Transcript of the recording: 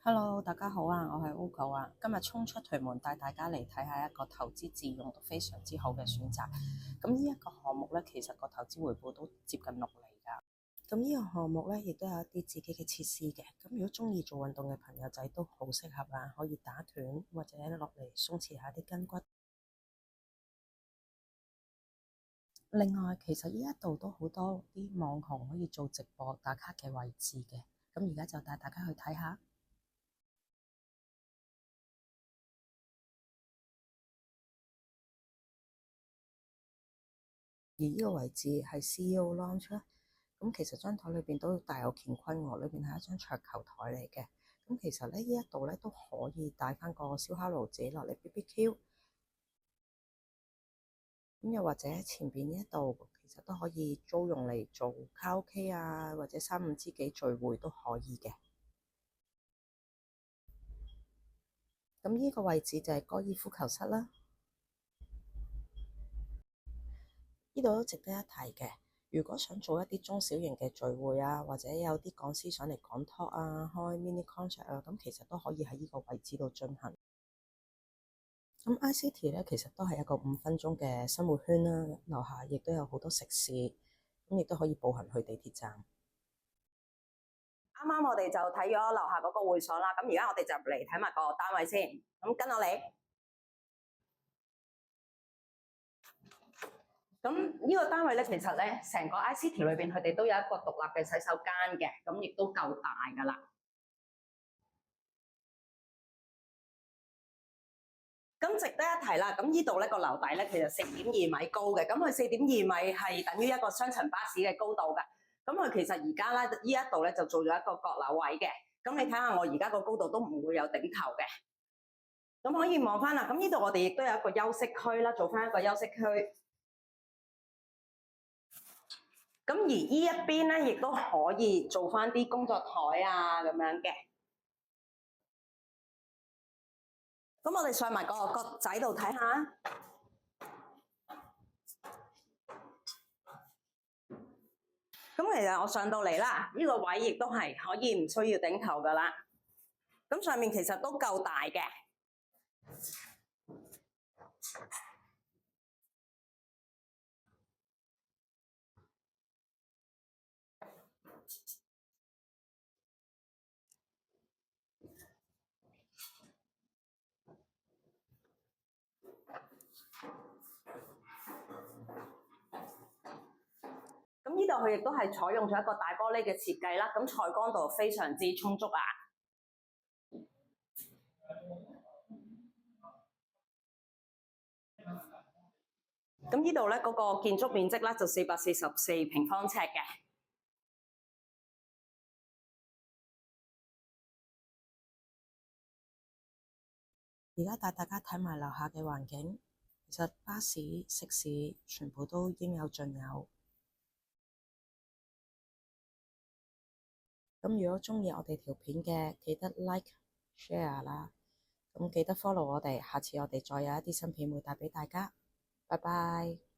Hello，大家好啊，我係 Ugo 啊，今日衝出屯門帶大家嚟睇下一個投資自用都非常之好嘅選擇。咁呢一個項目咧，其實個投資回報都接近6厘㗎。咁呢個項目咧，亦都有一啲自己嘅設施嘅。咁如果中意做運動嘅朋友仔都好適合啊，可以打拳或者落嚟鬆弛下啲筋骨。另外，其實呢一度都好多啲網紅可以做直播打卡嘅位置嘅。咁而家就帶大家去睇下。而呢個位置係 CEO Lounge 啦，咁其實張台裏邊都大有乾坤喎，裏邊係一張桌球台嚟嘅。咁其實咧呢一度咧都可以帶翻個燒烤爐自己落嚟 BBQ，咁又或者前邊呢一度其實都可以租用嚟做卡拉 OK 啊，或者三五知己聚會都可以嘅。咁呢個位置就係高爾夫球室啦。呢度都值得一提嘅。如果想做一啲中小型嘅聚會啊，或者有啲講師上嚟講 talk 啊，開 mini concert 啊，咁其實都可以喺呢個位置度進行。咁 iCity 咧，其實都係一個5分鐘嘅生活圈啦，樓下亦都有好多食肆，咁亦都可以步行去地鐵站。啱啱我哋就睇咗樓下嗰個會所啦，咁而家我哋就嚟睇埋個單位先，咁跟我嚟。咁呢個單位咧，其實咧成個 iCity 裏邊，佢哋都有一個獨立嘅洗手間嘅，咁亦都夠大噶啦。咁值得一提啦，咁呢度咧個樓底咧其實4.2米高嘅，咁佢4.2米係等於一個雙層巴士嘅高度嘅。咁佢其實而家咧呢一度咧就做咗一個閣樓位嘅，咁你睇下我而家個高度都唔會有頂頭嘅。咁可以望翻啦，咁呢度我哋亦都有一個休息區啦，做翻一個休息區。咁而呢一邊咧，亦都可以做翻啲工作台啊咁樣嘅。咁我哋上埋個角仔度睇下。咁其實我上到嚟啦，呢個位亦都係可以唔需要頂頭噶啦。咁上面其實都夠大嘅。咁呢度佢亦都係採用咗一個大玻璃嘅設計啦，咁採光度非常之充足啊。咁呢度咧嗰個建築面積咧就444平方尺嘅。而家帶大家睇埋樓下嘅環境，其實巴士、食肆全部都應有盡有。咁如果鍾意我哋條片嘅，記得 like、share 啦。咁記得 follow 我哋，下次我哋再有一啲新片會帶俾大家。拜拜。